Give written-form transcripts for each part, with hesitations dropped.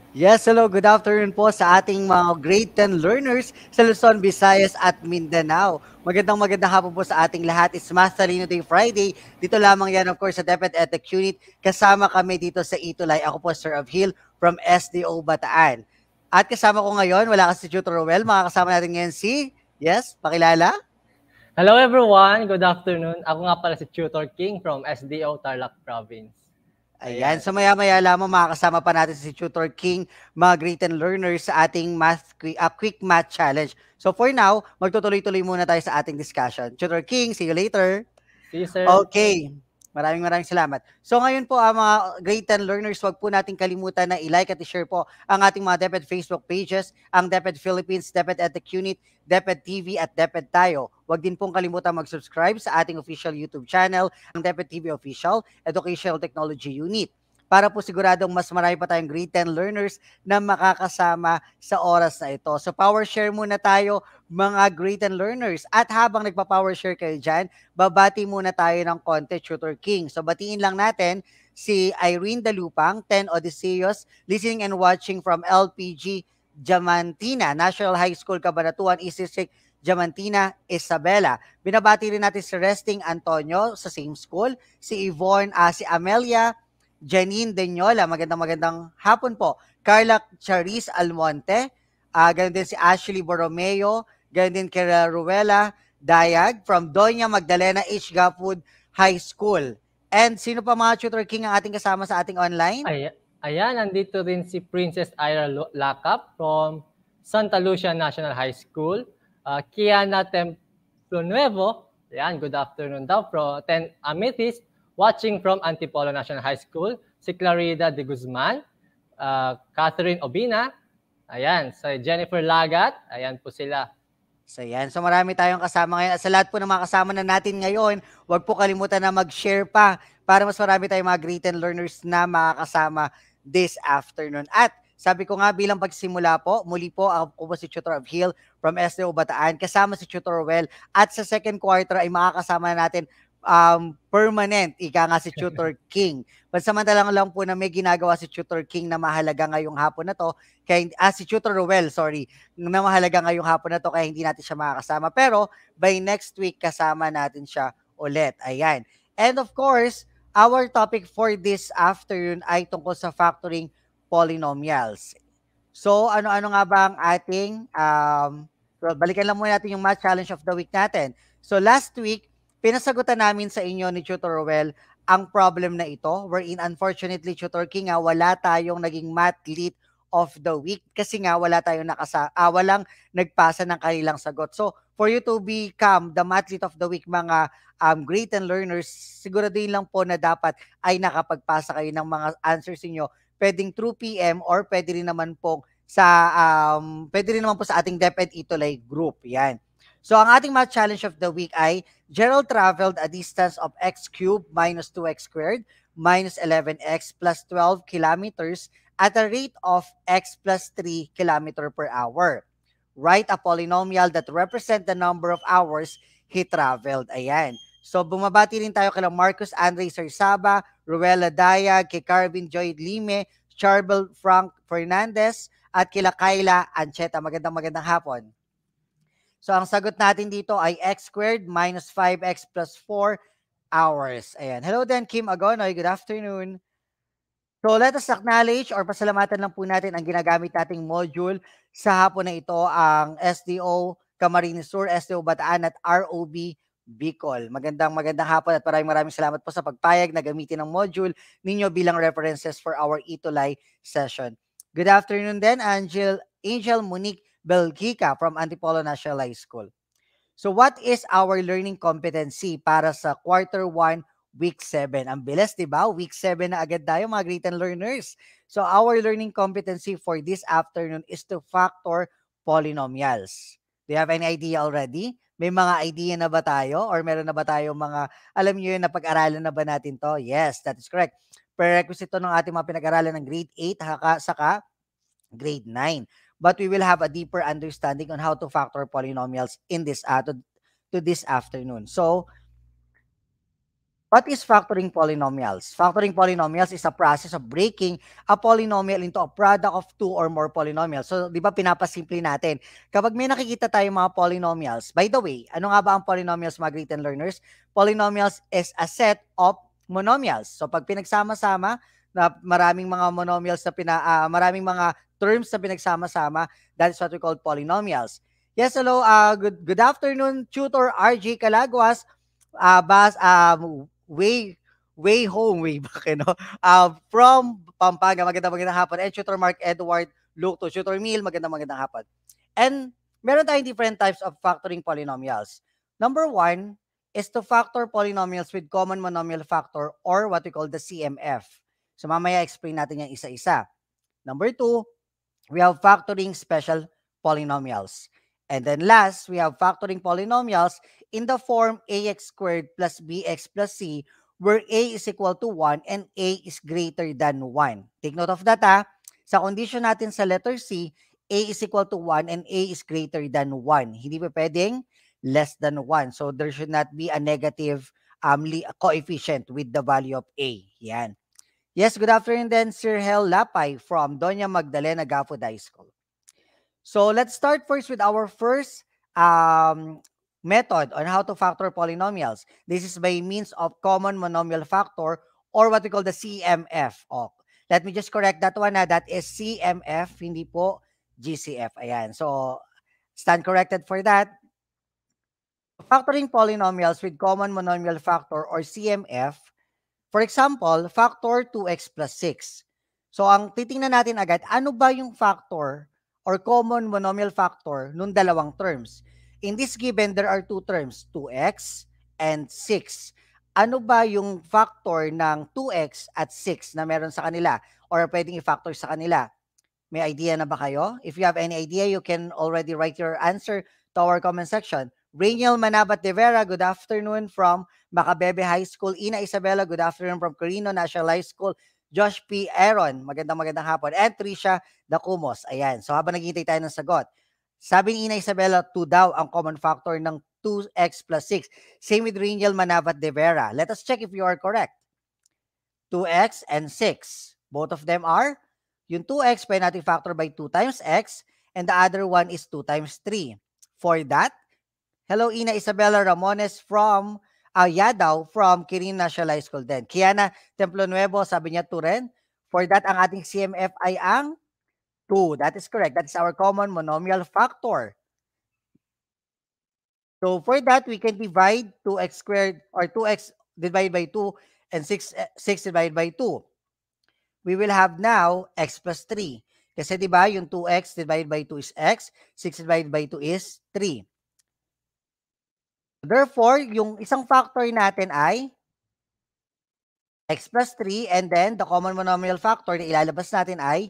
Yes, hello, good afternoon po sa ating mga grade 10 learners sa Luzon, Visayas at Mindanao. Magandang hapon po sa ating lahat. It's Math Talino Day Friday. Dito lamang yan, of course, sa DepEd EdTech Unit. Kasama kami dito sa Itulay. Ako po, Sir of Hill from SDO Bataan. At kasama ko ngayon, wala kasi si Tutor Roel. Makakasama natin ngayon si, yes, pakilala? Hello everyone, good afternoon. Ako nga pala si Tutor King from SDO Tarlac Province. Ayan, Ayan. so maya-maya lamang makakasama pa natin si Tutor King, mga grade 10 learners sa ating quick math challenge. So for now, magtutuloy-tuloy muna tayo sa ating discussion. Tutor King, see you later. See you, sir. Okay. Maraming salamat. So ngayon po, mga grade 10 learners, wag po natin kalimutan na i-like at i-share po ang ating mga DepEd Facebook pages, ang DepEd Philippines, DepEd EdTech Unit, DepEd TV at DepEd Tayo. Wag din pong kalimutan mag-subscribe sa ating official YouTube channel, ang DepEd TV Official Educational Technology Unit, para po siguradong mas marami pa tayong grade 10 learners na makakasama sa oras na ito. So power share muna tayo, mga grade 10 learners. At habang nagpa-power share kayo dyan, babati muna tayo ng konti, Tutor King. So batiin lang natin si Irene Dalupang, 10 Odysseus, listening and watching from LPG Diamantina, National High School, Cabanatuan, East District, Diamantina, Isabela. Binabati rin natin si Resting Antonio sa same school, si Yvonne, si Amelia, Janine Denyola, magandang hapon po. Carla Charis Almonte, ganun din si Ashley Borromeo, ganun din kay Ruela Dayag from Doña Magdalena H. Gapwood High School. And sino pa mga Tutor King ang ating kasama sa ating online? Ayan, nandito rin si Princess Ira Lacap from Santa Lucia National High School. Kiana Templo Nuevo, ayan, good afternoon daw, from 10 Amethyst, watching from Antipolo National High School. Si Clarida de Guzman, Catherine Obina, ayan, sa Jennifer Lagat, ayan po sila. So yan, so marami tayong kasama ngayon. At sa lahat po ng mga kasama na natin ngayon, huwag po kalimutan na mag-share pa para mas marami tayong mga grade 10 learners na makakasama this afternoon. At sabi ko nga bilang pagsimula po, muli po ako po si Tutor of Hill from SDO Bataan, kasama si Tutor Well. At sa second quarter ay makakasama natin permanent, ika nga si Tutor King. Pansamantalang lang po na may ginagawa si Tutor King na mahalaga ngayong hapon na to, kaya, si Tutor Roel, sorry, na mahalaga ngayong hapon na to kaya hindi natin siya makakasama. Pero by next week, kasama natin siya ulit. Ayan. And of course, our topic for this afternoon ay tungkol sa factoring polynomials. So, ano-ano nga ba ang ating, balikan lang muna natin yung math challenge of the week natin. So, last week, pinasagutan namin sa inyo ni Tutor Roel ang problem na ito, wherein unfortunately, Tutor King, wala tayong naging math lit of the week kasi nga wala tayong walang nagpasa ng kanilang sagot. So, for you to become the math lit of the week, mga grade 10 learners, siguraduhin lang po na dapat ay nakapagpasa kayo ng mga answers niyo. Pwedeng through PM or pwede rin naman po sa ating DepEd Itulay group. Yan. So, ang ating math challenge of the week ay Gerald traveled a distance of x cubed minus 2x squared minus 11x plus 12 kilometers at a rate of x plus 3 kilometer per hour. Write a polynomial that represent the number of hours he traveled. Ayan. So, bumabati rin tayo kay Marcus Andre Sarsaba, Ruela Dayag, kay Carvin Joy Lime, Charbel Frank Fernandez, at kila Kayla Ancheta. Magandang hapon. So, ang sagot natin dito ay x squared minus 5x plus 4 hours. Ayan. Hello then, Kim Agonoy. Good afternoon. So, let us acknowledge or pasalamatan lang po natin ang ginagamit nating module sa hapon na ito, ang SDO Camarines Sur, SDO Bataan at ROB Bicol. Magandang hapon at maraming salamat po sa pagpayag na gamitin ang module ninyo bilang references for our Itulay session. Good afternoon then, Angel Monique Belgica from Antipolo National High School. So what is our learning competency para sa quarter 1, week 7? Ang bilis, di ba? Week 7 na agad tayo, mga grade 10 learners. So our learning competency for this afternoon is to factor polynomials. Do you have any idea already? May mga idea na ba tayo? Or meron na ba tayo mga, alam niyo yun, na pag-aralan na ba natin to? Yes, that is correct. Prerequisite to ng ating mga pinag-aralan ng grade 8 saka grade 9. But we will have a deeper understanding on how to factor polynomials in this to this afternoon. So, What is factoring polynomials? Factoring polynomials is a process of breaking a polynomial into a product of two or more polynomials. So, di ba pinapasimple natin? Kapag may nakikita tayong mga polynomials, by the way, ano nga ba ang polynomials, mga great and learners? Polynomials is a set of monomials. So, pag pinagsama-sama, na maraming mga monomials na maraming mga terms na pinagsama-sama, that is what we call polynomials. Yes, hello, good afternoon, Tutor RJ Calaguas. Way home, way back, from Pampanga, magandang hapon. And Tutor Mark Edward Lucto, Tutor Neil, magandang hapon. And meron tayong different types of factoring polynomials. Number one is to factor polynomials with common monomial factor or what we call the CMF. So mamaya explain natin yan isa-isa. Number two, we have factoring special polynomials. And then last, we have factoring polynomials in the form ax squared plus bx plus c, where a is equal to 1 and a is greater than 1. Take note of that, ha. Sa condition natin sa letter C, a is equal to 1 and a is greater than 1. Hindi pa pwedeng less than 1. So there should not be a negative coefficient with the value of a. Yan. Yes, good afternoon then, Sir Hel Lapay from Doña Magdalena Gafud High School. So let's start first with our first method on how to factor polynomials. This is by means of common monomial factor or what we call the CMF. Oh, let me just correct that one. That is CMF, hindi po GCF. Ayan. So stand corrected for that. Factoring polynomials with common monomial factor or CMF. For example, factor 2x plus 6. So ang titingnan natin agad, ano ba yung factor or common monomial factor nung dalawang terms? In this given, there are two terms, 2x and 6. Ano ba yung factor ng 2x at 6 na meron sa kanila or pwedeng i-factor sa kanila? May idea na ba kayo? If you have any idea, you can already write your answer to our comment section. Rainiel Manabat de Vera, good afternoon from Macabebe High School. Ina Isabella, good afternoon from Corino National High School. Josh P. Aaron, magandang hapon. And Tricia Dacumos. Ayan. So habang naghihintay tayo ng sagot, sabi ni Ina Isabella, 2 daw ang common factor ng 2x plus 6. Same with Rainiel Manabat de Vera. Let us check if you are correct. 2x and 6. Both of them are, yung 2x, pwede natin factor by 2 times x, and the other one is 2 times 3. For that, hello, Ina Isabella Ramones from Yadaw from Kirin National High School din. Kiana Templo Nuevo, sabi niya 2 rin. For that, ang ating CMF ay ang 2. That is correct. That is our common monomial factor. So for that, we can divide 2x squared or 2x divided by 2 and 6 divided by 2. We will have now x plus 3. Kasi di ba yung 2x divided by 2 is x, 6 divided by 2 is 3. Therefore, yung isang factor natin ay x plus 3 and then the common monomial factor na ilalabas natin ay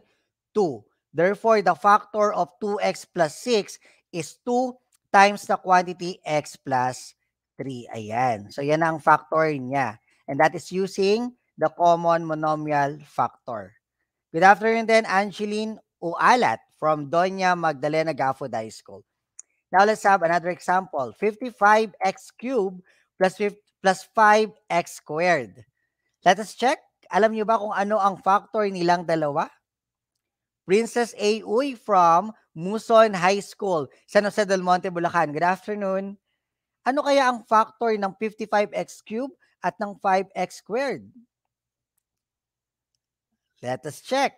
2. Therefore, the factor of 2x plus 6 is 2 times the quantity x plus 3. Ayan. So, yan ang factor niya. And that is using the common monomial factor. Good afternoon then, Angeline Ualat from Doña Magdalena Gafud High School. Now, let's have another example. 55x cubed plus 5x squared. Let us check. Alam niyo ba kung ano ang factor nilang dalawa? Princess A. Uy from Muson High School, San Jose del Monte, Bulacan. Good afternoon. Ano kaya ang factor ng 55x cubed at ng 5x squared? Let us check.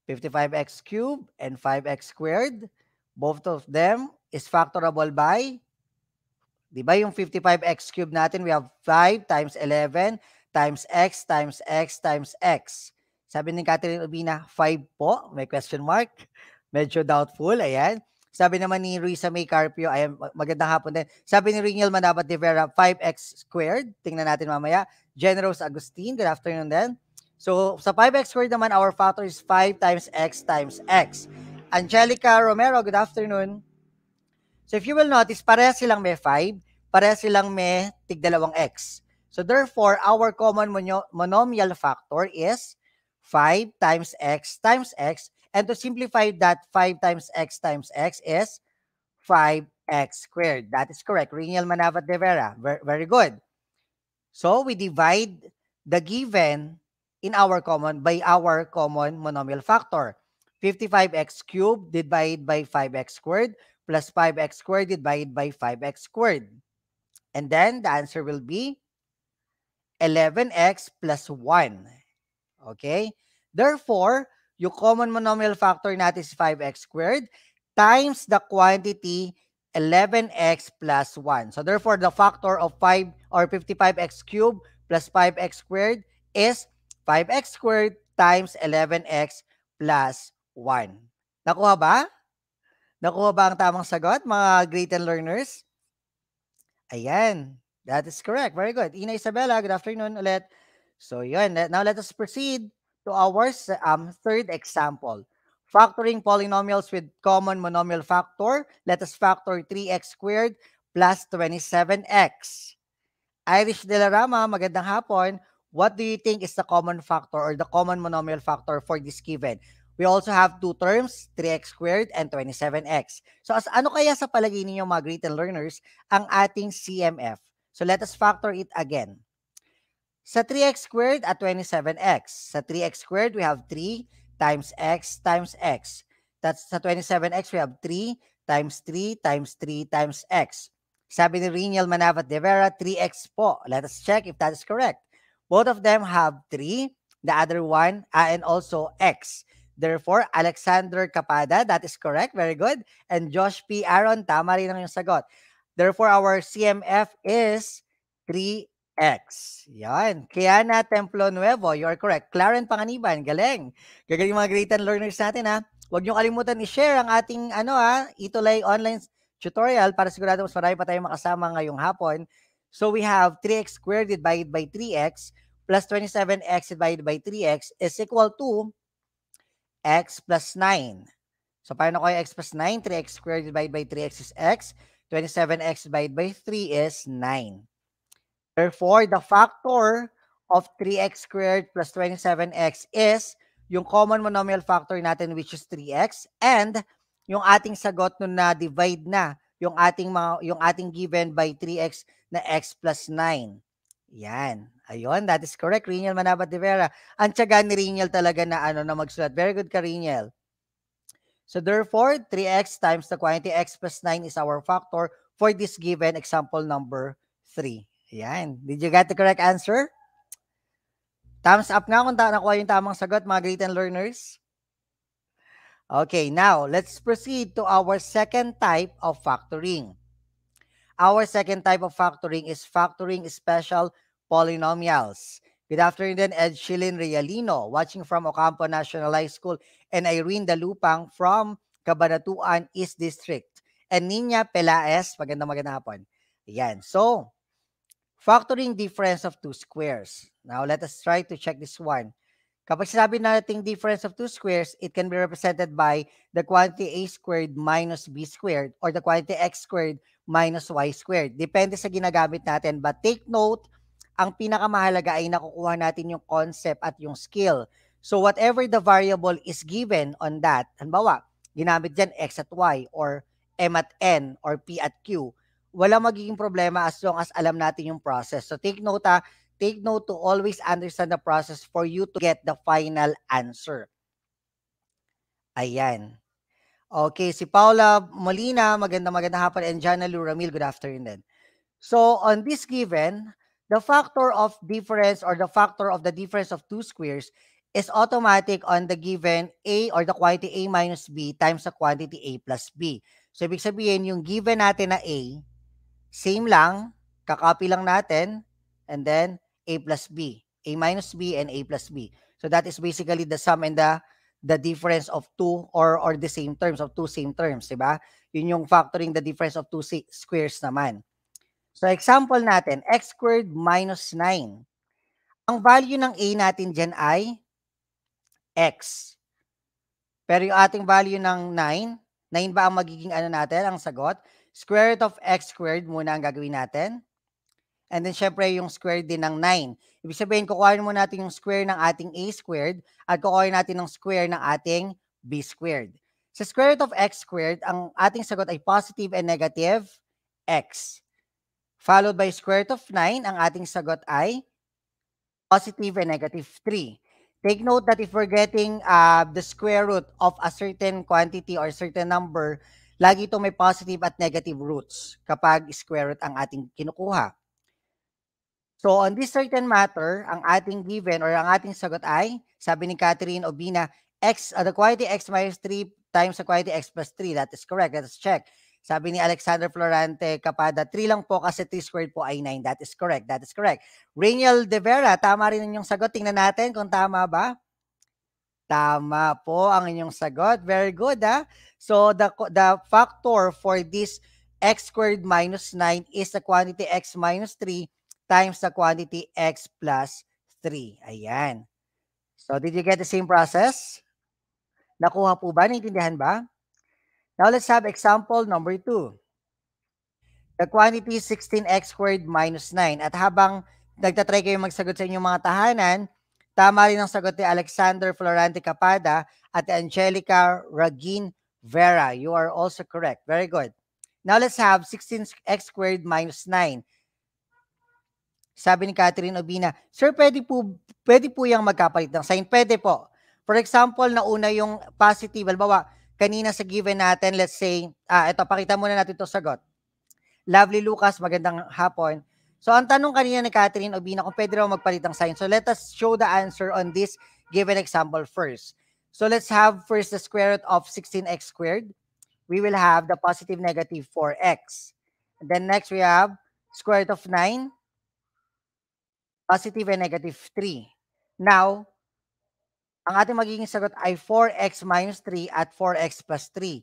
55x cubed and 5x squared. Both of them is factorable by, di ba yung 55x cubed natin, we have 5 times 11 times x times x times x. Sabi ni Catherine Ubina, 5 po, may question mark. Medyo doubtful, ayan. Sabi naman ni Risa May Carpio, ayan, magandang hapon din. Sabi ni Ringel Manabat de Vera, 5x squared. Tingnan natin mamaya. Generous Agustin, good afternoon din. So, sa 5x squared naman, our factor is 5 times x times x. Angelica Romero, good afternoon. So, if you will notice, pareha silang may 5, pareha silang may tig-dalawang x. So, therefore, our common monomial factor is 5 times x times x. And to simplify that, 5 times x is 5x squared. That is correct. Riniel Manavat de Vera. Very good. So we divide the given in our common by our common monomial factor. 55x cubed divided by 5x squared plus 5x squared divided by 5x squared. And then the answer will be 11x plus 1. Okay? Therefore, yung common monomial factor natin is 5x squared times the quantity 11x plus 1. So therefore, the factor of 5 or 55x cubed plus 5x squared is 5x squared times 11x plus 1. Nakuha ba? Nakuha ba ang tamang sagot, mga great and learners? Ayan. That is correct. Very good. Ina Isabella, good afternoon ulit. So yun. Now let us proceed to our third example. Factoring polynomials with common monomial factor. Let us factor 3x squared plus 27x. Irish De La Rama, magandang hapon. What do you think is the common factor or the common monomial factor for this given? We also have two terms, 3x squared and 27x. So ano kaya sa palagay ninyo mga great and learners ang ating CMF? So let us factor it again. Sa 3x squared at 27x. Sa 3x squared, we have 3 times x times x. That's sa 27x, we have 3 times 3 times 3 times x. Sabi ni Riniel Manavat de Vera, 3x po. Let us check if that is correct. Both of them have 3, the other one, and also x. Therefore, Alexander Capada, that is correct. Very good. And Josh P. Aaron, tama rin ang yung sagot. Therefore, our CMF is 3x. Yan. Kiana Templo Nuevo, you are correct. Clarence Panganiban, galing. Gagaling mga great and learners natin, ha. Huwag niyo kalimutan i-share ang ating Itulay online tutorial para sigurado mas marami pa tayong makasama ngayong hapon. So we have 3x squared divided by 3x plus 27x divided by 3x is equal to x plus 9. So paano ko yung x plus 9? 3x squared divided by 3x is x. 27x divided by 3 is 9. Therefore, the factor of 3x squared plus 27x is yung common monomial factor natin which is 3x and yung ating sagot nun na divide na yung ating given by 3x na x plus 9. Yan. Ayun, that is correct. Riniel Manabat de Vera. Ang tiyaga ni Riniel talaga na na magsulat. Very good ka, Riniel. So therefore, 3x times the quantity x plus 9 is our factor for this given example number 3. Yan. Did you get the correct answer? Thumbs up nga kung nakuha yung tamang sagot, mga great and learners. Okay, now let's proceed to our second type of factoring. Our second type of factoring is factoring special polynomials. Good afternoon then, Ed Shilin Realino, watching from Ocampo National High School, and Irene Dalupang from Cabanatuan East District. And Nina Pelaez, magandang hapon. Ayan, so, factoring difference of two squares. Now, let us try to check this one. Kapag sinabi natin difference of two squares, it can be represented by the quantity a squared minus b squared or the quantity x squared minus y squared. Depende sa ginagamit natin. But take note, ang pinakamahalaga ay nakukuha natin yung concept at yung skill. So whatever the variable is given on that, halimbawa, ginamit dyan x at y or m at n or p at q, wala magiging problema as long as alam natin yung process. So take note to always understand the process for you to get the final answer. Ayan. Okay, si Paula Molina, magandang hapon, and Jana Luramil, good afternoon din. So on this given, the factor of difference or the factor of the difference of two squares is automatic on the given a or the quantity a minus b times the quantity a plus b. So ibig sabihin, yung given natin na a, same lang, kakopy lang natin, and then a plus b, a minus b, and a plus b. So that is basically the sum and the difference of two or the same terms, of two same terms, diba? Yun yung factoring the difference of two squares naman. So example natin, x squared minus 9. Ang value ng a natin dyan ay x. Pero yung ating value ng 9 ba ang magiging natin, ang sagot? Square root of x squared muna ang gagawin natin. And then, syempre, yung square din ng 9. Ibig sabihin, kukuhain muna natin yung square ng ating a squared at kukuhain natin ng square ng ating b squared. Sa square root of x squared, ang ating sagot ay positive and negative x. followed by square root of 9, ang ating sagot ay positive and negative 3. Take note that if we're getting the square root of a certain quantity or certain number, lagi ito may positive at negative roots kapag square root ang ating kinukuha. So on this certain matter, ang ating given or ang ating sagot ay, sabi ni Catherine Obina, the quantity x minus 3 times the quantity x plus 3. That is correct. Let us check. Sabi ni Alexander Florante Capada, 3 lang po kasi 3 squared po ay 9. That is correct. That is correct. Rainiel De Vera, tama rin yung sagot. Tingnan natin kung tama ba. Tama po ang inyong sagot. Very good, ha? So the factor for this x squared minus 9 is the quantity x minus 3 times the quantity x plus 3. Ayan. So did you get the same process? Nakuha po ba? Naintindihan ba? Now let's have example number 2. The quantity is 16x squared minus 9. At habang nagtatry kayo magsagot sa inyong mga tahanan, tama rin ang sagot ni Alexander Florante Capada at Angelica Ragin Vera. You are also correct. Very good. Now let's have 16x squared minus 9. Sabi ni Catherine Obina, Sir, pwede po yung magkapalit ng sign? Pwede po. For example, nauna yung positive. Halimbawa, kanina sa given natin, let's say, ito, pakita muna natin ito sagot. Lovely Lucas, magandang hapon. So, ang tanong kanina ni Catherine Obina, kung pwede raw magpalit ng sign. So, let us show the answer on this given example first. So, let's have first the square root of 16x squared. We will have the positive negative 4x. And then next, we have square root of 9. Positive and negative 3. Now, ang ating magiging sagot ay 4x minus 3 at 4x plus 3.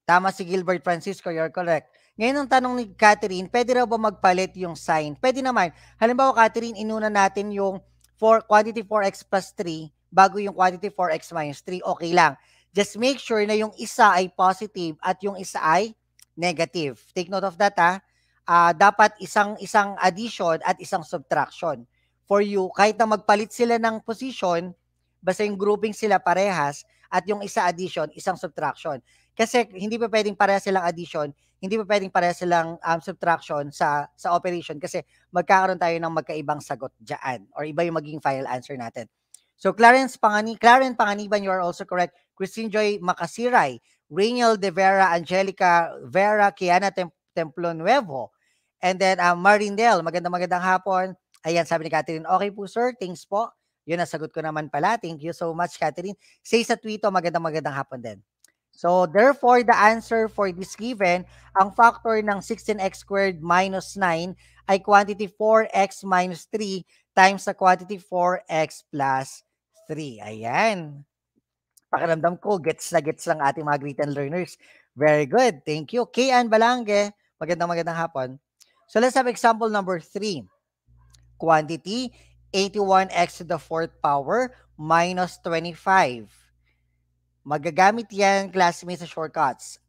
Tama si Gilbert Francisco, you're correct. Ngayon ang tanong ni Catherine, pwede raw ba magpalit yung sign? Pwede naman. Halimbawa, Catherine, inuna natin yung quantity 4x plus 3 bago yung quantity 4x minus 3. Okay lang. Just make sure na yung isa ay positive at yung isa ay negative. Take note of that, ha? Dapat isang addition at isang subtraction. For you, kahit na magpalit sila ng position, basta yung grouping sila parehas at yung isa addition, isang subtraction. Kasi hindi pa pwedeng parehas silang addition, hindi pa pwedeng parehas silang subtraction sa operation kasi magkakaroon tayo ng magkaibang sagot dyan or iba yung magiging final answer natin. So Claren Panganiban, you are also correct. Christine Joy Macasiray, Rainiel De Vera, Angelica Vera, Kiana Templo Nuevo, and then Marindel, magandang hapon. Ayan, sabi ni Catherine, okay po sir, thanks po. Yun, nasagot ko naman pala. Thank you so much, Catherine. Say sa tweet, magandang hapon din. So, therefore, the answer for this given, ang factor ng 16x squared minus 9 ay quantity 4x minus 3 times the quantity 4x plus 3. Ayan. Pakiramdam ko, gets lang ating mga written learners. Very good. Thank you. Kian Balangge, magandang hapon. So, let's have example number 3. Quantity 81x to the 4th power minus 25. Magagamit yan, classmates, sa shortcuts.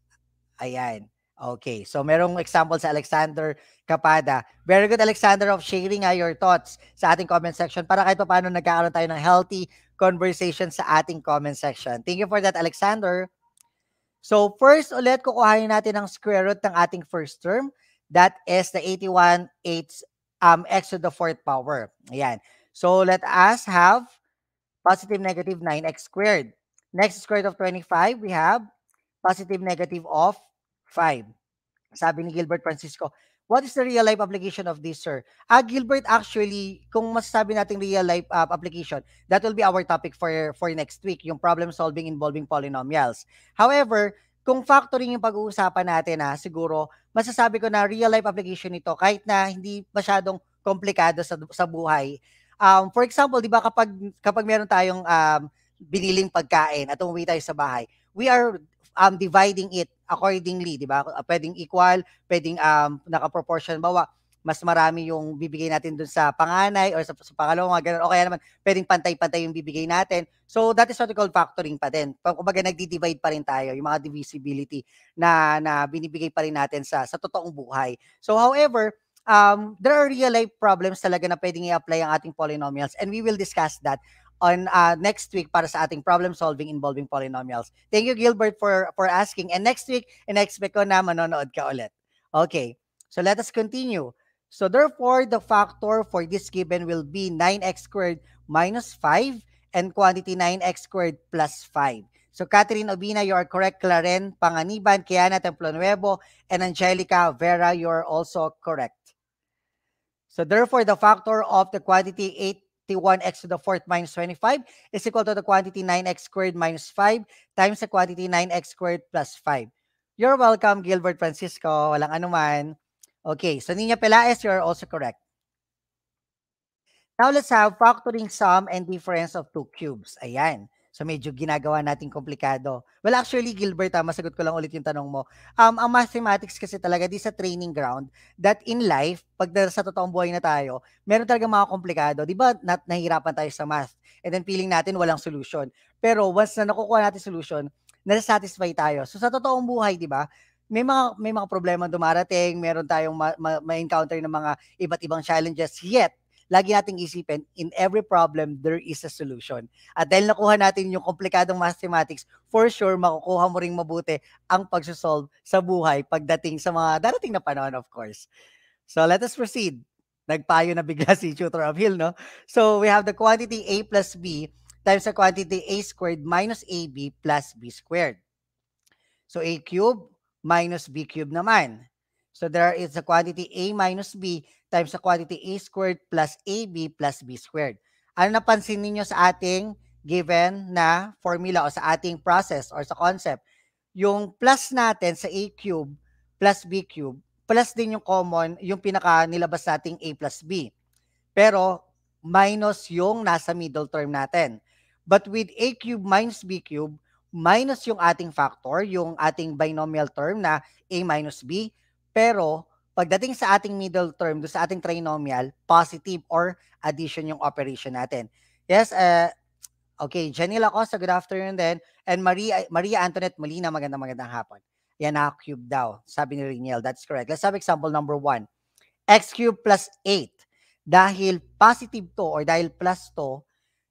Ayan. Okay. So, merong example sa Alexander Capada. Very good, Alexander, of sharing your thoughts sa ating comment section para kahit paano nagkakaroon tayo ng healthy conversation sa ating comment section. Thank you for that, Alexander. So, first ulit, kukuhanin natin ang square root ng ating first term. That is the 81x to the 4th power. Ayan. So, let us have positive negative 9x squared. Next, square root of 25, we have positive negative of 5. Sabi ni Gilbert Francisco, what is the real life application of this, sir? Gilbert, actually, kung masasabi natin real life application, that will be our topic for next week, yung problem solving involving polynomials. However, kung factoring yung pag-uusapan natin, siguro, masasabi ko na real life application nito kahit na hindi masyadong komplikado sa buhay. For example, di ba kapag meron tayong biniling pagkain at umuwi tayo sa bahay, we are dividing it accordingly, di ba? Pwedeng equal, pwedeng naka-proportion. Bawa, mas marami yung bibigay natin dun sa panganay or sa pangalawa, ganun. O kaya naman, pwedeng pantay-pantay yung bibigay natin. So, that is what we call factoring pa din. Kumbaga, nagdi-divide pa rin tayo, yung mga divisibility na binibigay pa rin natin sa totoong buhay. So, however, there are real-life problems talaga na pwedeng i-apply ang ating polynomials, and we will discuss that on next week para sa ating problem solving involving polynomials. Thank you, Gilbert, for asking. And next week, in-expect ko na manonood ka ulit. Okay, so let us continue. So therefore, the factor for this given will be 9x squared minus 5 and quantity 9x squared plus 5. So Catherine Obina, you are correct. Claren Panganiban, Kiana Templonuevo, and Angelica Vera, you are also correct. So therefore, the factor of the quantity 81x to the fourth minus 25 is equal to the quantity 9x squared minus 5 times the quantity 9x squared plus 5. You're welcome, Gilbert Francisco. Walang anuman. Okay, so Nina Pelaez, you're also correct. Now let's have factoring sum and difference of two cubes. Ayan. So medyo ginagawa natin komplikado. Well, actually, Gilbert, masagot ko lang ulit yung tanong mo. Ang mathematics kasi talaga, di sa training ground, that in life, pag sa totoong buhay na tayo, meron talaga mga komplikado. Di ba, nahihirapan tayo sa math? And then feeling natin walang solution. Pero once na nakukuha natin solution, nasa-satisfy tayo. So sa totoong buhay, di ba, may mga problema dumarating, meron tayong ma-encounter ng mga iba't ibang challenges, yet lagi nating isipin, in every problem, there is a solution. At dahil nakuha natin yung komplikadong mathematics, for sure, makukuha mo ring mabuti ang pagsosolve sa buhay pagdating sa mga darating na panahon, of course. So, let us proceed. Nagpayo na bigla si Tutor of Hill, no? So, we have the quantity A plus B times the quantity A squared minus AB plus B squared. So, A cube minus B cube naman. So, there is the quantity A minus B times the quantity A squared plus AB plus B squared. Ano napansin ninyo sa ating given na formula o sa ating process or sa concept? Yung plus natin sa A cube plus B cube, plus din yung common, yung pinaka nilabas nating A plus B. Pero minus yung nasa middle term natin. But with A cube minus B cube, minus yung ating factor, yung ating binomial term na A minus B, pero pagdating sa ating middle term, do sa ating trinomial, positive or addition yung operation natin. Yes, okay, Janila Costa, good afternoon din. And Maria Antoinette Molina, magandang hapon. Yan, cube daw, sabi ni Riniel. That's correct. Let's have example number 1. X cube plus 8. Dahil positive to or dahil plus to,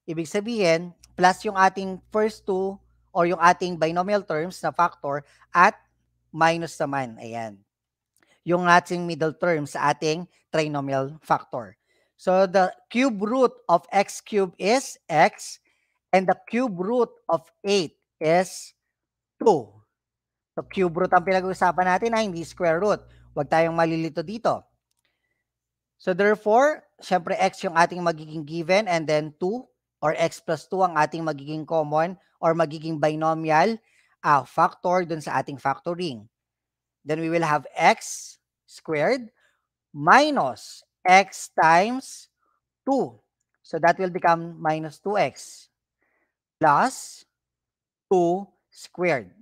ibig sabihin, plus yung ating first two or yung ating binomial terms na factor at minus naman. Ayan. Yung ating middle term sa ating trinomial factor. So the cube root of x cube is x and the cube root of 8 is 2. So cube root ang pinag-uusapan natin ay hindi square root. Huwag tayong malilito dito. So therefore, syempre x yung ating magiging given and then 2 or x plus 2 ang ating magiging common or magiging binomial factor dun sa ating factoring. Then we will have x squared minus x times 2. So that will become minus 2x plus 2 squared.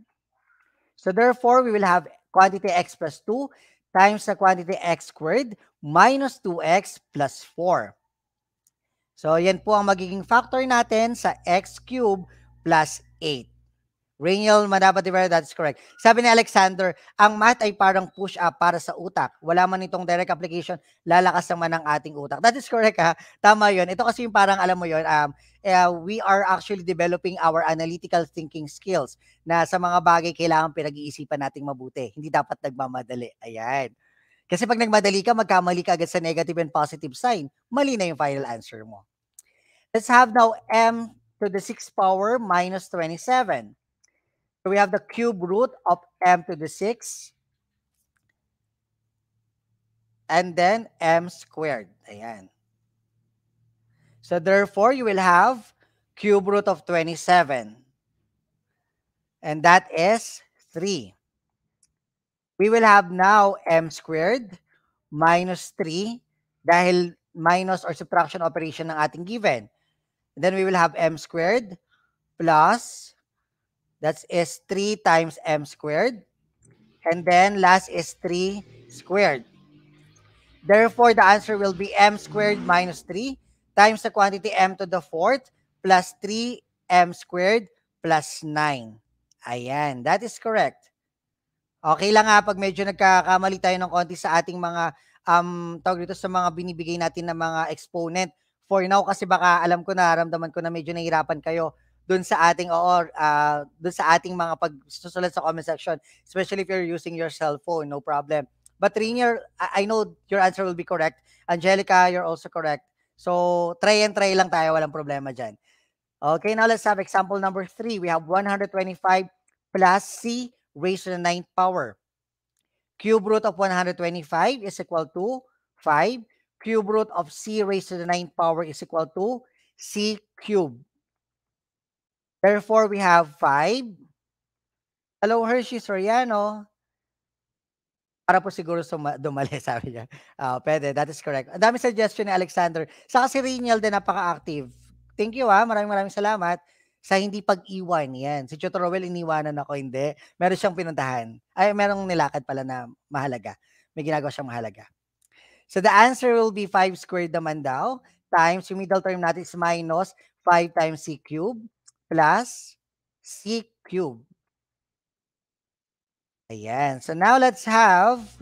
So therefore, we will have quantity x plus 2 times the quantity x squared minus 2x plus 4. So yan po ang magiging factor natin sa x cube plus 8. Rainiel Manaba de Vera, that's correct. Sabi ni Alexander, ang math ay parang push-up para sa utak. Wala man itong direct application, lalakas naman ang ating utak. That is correct, ha? Tama yun. Ito kasi yung parang, alam mo yun, we are actually developing our analytical thinking skills na sa mga bagay kailangan pinag-iisipan nating mabuti. Hindi dapat nagmamadali. Ayan. Kasi pag nagmadali ka, magkamali ka agad sa negative and positive sign, mali na yung final answer mo. Let's have now m to the 6th power minus 27. So we have the cube root of m to the 6 and then m squared. Ayan. So therefore, you will have cube root of 27. And that is 3. We will have now m squared minus 3 dahil minus or subtraction operation ng ating given. And then we will have m squared plus, that is 3 times m squared. And then last is 3 squared. Therefore, the answer will be m squared minus 3 times the quantity m to the 4th plus 3m squared plus 9. Ayan, that is correct. Okay lang pag medyo nagkakamali tayo ng konti sa ating mga tawag dito sa mga binibigay natin na mga exponent. For now, kasi baka alam ko, nararamdaman ko na medyo nahihirapan kayo dun sa ating dun sa ating mga pagsusulat sa comment section, especially if you're using your cell phone, no problem. But Rainier, I know your answer will be correct. Angelica, you're also correct. So, try and try lang tayo. Walang problema dyan. Okay, now let's have example number 3. We have 125 plus c raised to the 9th power. Cube root of 125 is equal to 5. Cube root of c raised to the 9th power is equal to c cubed. Therefore, we have 5. Hello, Hershey Soriano. Para po siguro dumali, sabi niya. Pwede, that is correct. Ang dami suggestion ni Alexander. Saka si Riniel din, napaka-active. Thank you maraming salamat sa hindi pag-iwan. Yan. Si Choto Rowell, iniwanan ako, hindi. Meron siyang pinuntahan. Ay, merong nilakad pala na mahalaga. May ginagawa siyang mahalaga. So the answer will be 5 squared naman daw, times, yung middle term natin is minus 5 times c cubed plus c cubed. Ayan. So now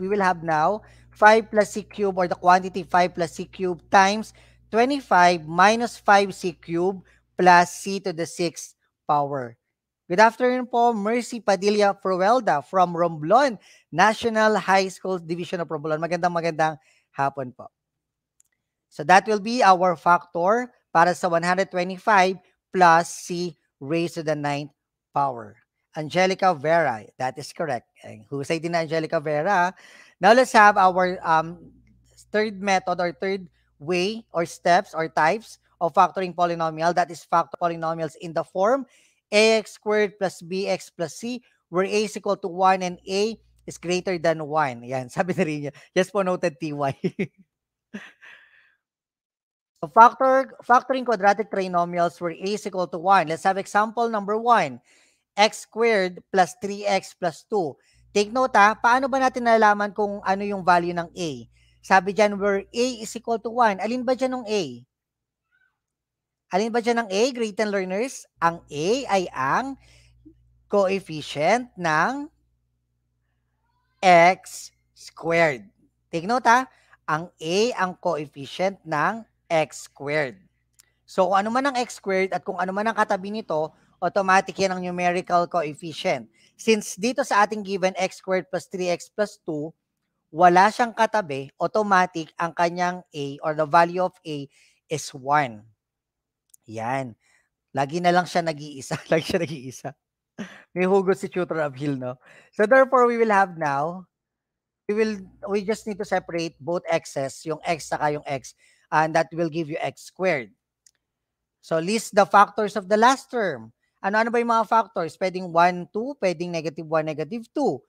we will have now 5 plus c cubed, or the quantity 5 plus c cubed times 25 minus 5c cubed plus c to the 6th power. Good afternoon po, Mercy Padilla Fruelda from Romblon National High School Division of Romblon. Magandang hapon po. So that will be our factor para sa 125 plus c raised to the 9th power. Angelica Vera, that is correct. Husay din na Angelica Vera. Now let's have our third method, or third way, or steps, or types of factoring polynomial. That is factor polynomials in the form ax squared plus bx plus c, where a is equal to 1 and a is greater than 1. Yan, sabi na rin niya. Yes po, noted ty. So factoring quadratic trinomials where a is equal to 1. Let's have example number 1. X squared plus 3x plus 2. Take note paano ba natin nalalaman kung ano yung value ng a? Sabi dyan, where a is equal to 1. Alin ba dyan ng a? Alin ba dyan ng a, great and learners? Ang a ay ang coefficient ng x squared. Take note ang a ang coefficient ng x squared. So, kung ano man ang x squared at kung ano man ang katabi nito, automatic yan ang numerical coefficient. Since dito sa ating given x squared plus 3x plus 2, wala siyang katabi, automatic ang kanyang a, or the value of a, is 1. Yan. Lagi na lang siya nag-iisa. Lagi siya nag-iisa. May hugot si Tutor Uphill, no? So, therefore, we will have now, we just need to separate both x's, yung x saka yung x, and that will give you x squared. So, list the factors of the last term. Ano ba yung mga factors? Pwedeng 1, 2, pwedeng negative 1, negative 2.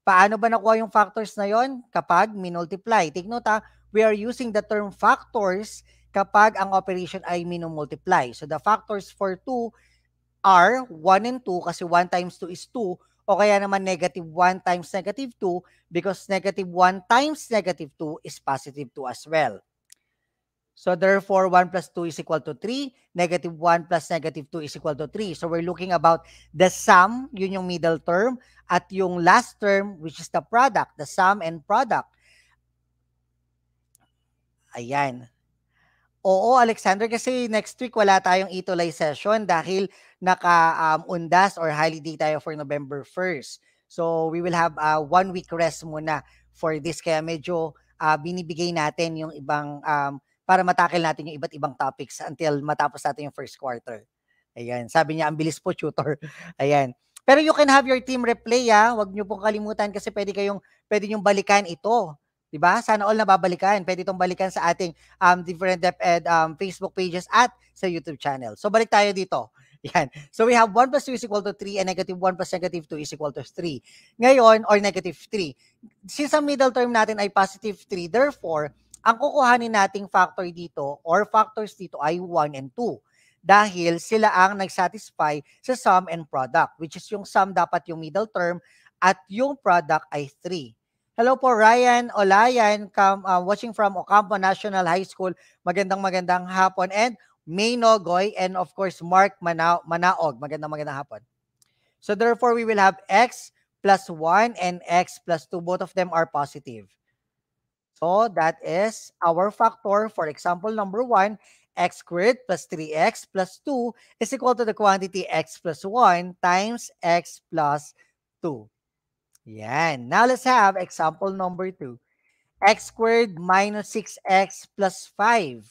Paano ba nakuha yung factors na yon? Kapag minultiply. Take note we are using the term factors kapag ang operation ay minumultiply. So, the factors for 2 are 1 and 2 kasi 1 times 2 is 2, o kaya naman negative 1 times negative 2 because negative 1 times negative 2 is positive 2 as well. So therefore, 1 plus 2 is equal to 3. Negative 1 plus negative 2 is equal to 3. So we're looking about the sum, yun yung middle term, at yung last term, which is the product, the sum and product. Ayan. Oo, Alexander, kasi next week wala tayong ituloy session dahil naka-undas or holiday tayo for November 1st. So we will have 1 week rest muna for this. Kaya medyo binibigay natin yung ibang para matakil natin yung iba't ibang topics until matapos natin yung first quarter. Ayan. Sabi niya, ang bilis po, tutor. Ayan. Pero you can have your team replay, Huwag niyo pong kalimutan kasi pwede nyong balikan ito. Diba? Sana all nababalikan. Pwede itong balikan sa ating different DepEd Facebook pages at sa YouTube channel. So, balik tayo dito. Yan. So, we have 1 plus 2 is equal to 3 and negative 1 plus negative 2 is equal to 3. Ngayon, or negative 3. Since ang middle term natin ay positive 3, therefore, ang kukuhanin nating factor dito or factors dito ay 1 and 2. Dahil sila ang nag-satisfy sa sum and product, which is yung sum dapat yung middle term at yung product ay 3. Hello po, Ryan Olayan, watching from Ocampo National High School. Magandang hapon. And May Nogoy, and of course, Mark Manaog. Magandang hapon. So therefore, we will have x plus 1 and x plus 2. Both of them are positive. So that is our factor for example number 1, x squared plus 3x plus 2 is equal to the quantity x plus 1 times x plus 2. Yan. Now, let's have example number 2. X squared minus 6x plus 5.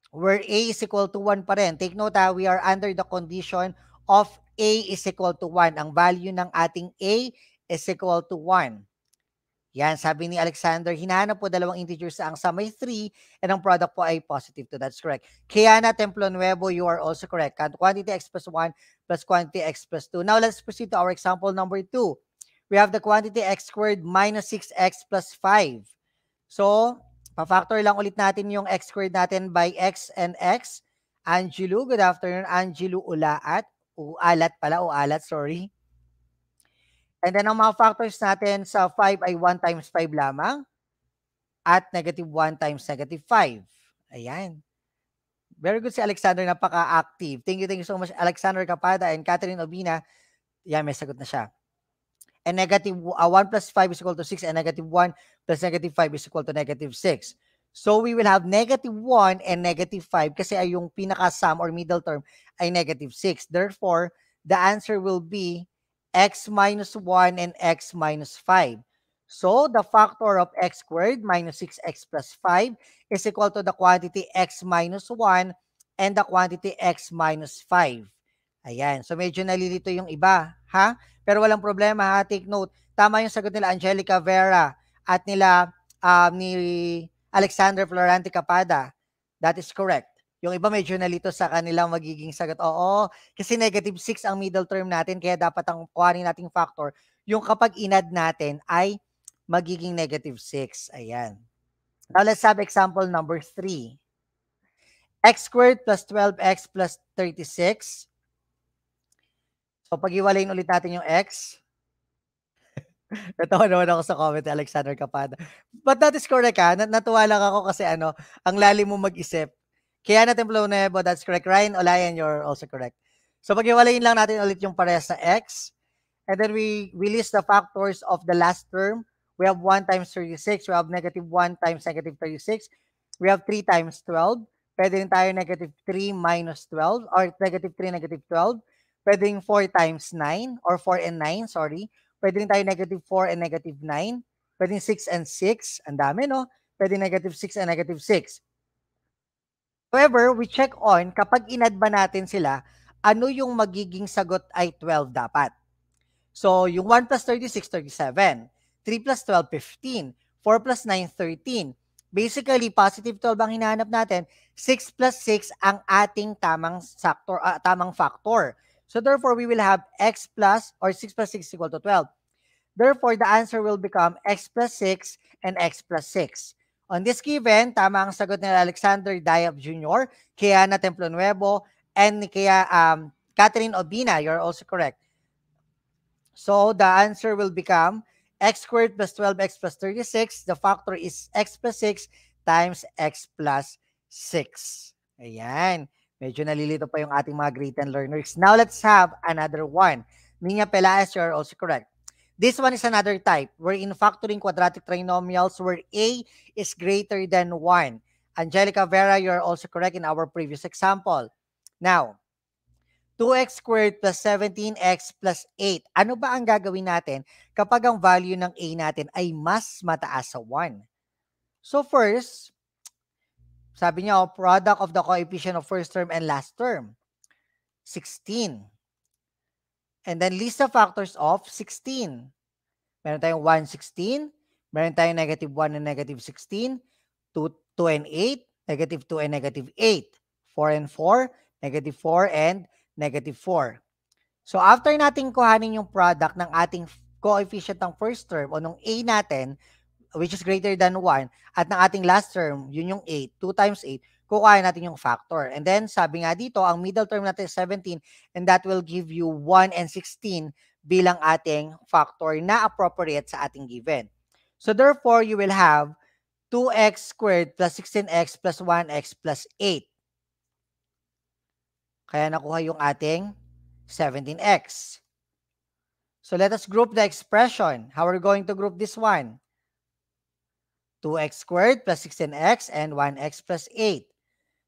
Where a is equal to 1 pa rin. Take note we are under the condition of a is equal to 1. Ang value ng ating a is equal to 1. Yan, sabi ni Alexander, hinahanap po dalawang integers ang sa may 3 and ang product po ay positive 2. That's correct. Kiana Templo Nuevo, you are also correct. Quantity x plus 1 plus quantity x plus 2. Now, let's proceed to our example number 2. We have the quantity x squared minus 6x plus 5. So, pa-factor lang ulit natin yung x squared natin by x and x. Angelo, good afternoon. Angelo Ulaat. Ualat, sorry. And then, ang mga factors natin sa 5 ay 1 times 5 lamang at negative 1 times negative 5. Ayan. Very good si Alexander, napaka-active. Thank you so much, Alexander Capada and Catherine Obina. Yan, may sagot na siya. And negative 1 plus 5 is equal to 6 and negative 1 plus negative 5 is equal to negative 6. So, we will have negative 1 and negative 5 kasi ay yung pinaka-sum or middle term ay negative 6. Therefore, the answer will be x minus 1 and x minus 5. So, the factor of x squared minus 6x plus 5 is equal to the quantity x minus 1 and the quantity x minus 5. Ayan. So, medyo nalilito yung iba, ha? Pero walang problema, ha? Take note. Tama yung sagot nila Angelica Vera at nila ni Alexander Florante Capada. That is correct. Yung iba medyo nalito sa kanilang magiging sagot. Oo, kasi negative 6 ang middle term natin, kaya dapat ang kuhanin nating factor, yung kapag inad natin ay magiging negative 6. Ayan. Now, let's have example number 3. X squared plus 12x plus 36. So, pag-iwalayin ulit natin yung x. Natawa naman ako sa comment ni Alexander Capada. But that is correct, ha? Natuwa lang ako kasi ang lalim mo mag-isip. Kaya natin Templo Nuevo, that's correct. Ryan Olayan, you're also correct. So, pag-iwalayin lang natin ulit yung parehas sa x. And then we list the factors of the last term. We have 1 times 36. We have negative 1 times negative 36. We have 3 times 12. Pwede rin tayo negative 3 minus 12 or negative 3 negative 12. Pwede rin 4 times 9 or 4 and 9, sorry. Pwede rin tayo negative 4 and negative 9. Pwede rin 6 and 6. Ang dami, no? Pwede negative 6 and negative 6. However, we check on kapag inad ba natin sila, ano yung magiging sagot ay 12 dapat. So, yung 1 plus 36, 37. 3 plus 12, 15. 4 plus 9, 13. Basically, positive 12 ang hinahanap natin. 6 plus 6 ang ating tamang factor. So, therefore, we will have x plus or 6 plus 6 is equal to 12. Therefore, the answer will become x plus 6 and x plus 6. On this given, tama ang sagot ni Alexander Diab Jr., Kiana Templo Nuevo, and kaya Catherine Obina. You're also correct. So, the answer will become x squared plus 12x plus 36. The factor is x plus 6 times x plus 6. Ayan. Medyo nalilito pa yung ating mga grade 10 learners. Now, let's have another one. Nina Pelaez, you're also correct. This one is another type. We're in factoring quadratic trinomials where a is greater than 1. Angelica Vera, you're also correct in our previous example. Now, 2x squared plus 17x plus 8. Ano ba ang gagawin natin kapag ang value ng a natin ay mas mataas sa 1? So first, sabi niya, product of the coefficient of first term and last term, 16. And then list the factors of 16. Meron tayong 1, 16. Meron tayong negative 1 and negative 16. 2 and 8. Negative 2 and negative 8. 4 and 4. Negative 4 and negative 4. So, after natin kuhanin yung product ng ating coefficient ng first term o nung a natin, which is greater than 1, at ng ating last term, yun yung 8, 2 times 8, kukuhain natin yung factor. And then, sabi nga dito, ang middle term natin is 17, and that will give you 1 and 16 bilang ating factor na appropriate sa ating given. So, therefore, you will have 2x squared plus 16x plus 1x plus 8. Kaya nakuha yung ating 17x. So, let us group the expression. How are we going to group this one? 2x squared plus 16x and 1x plus 8.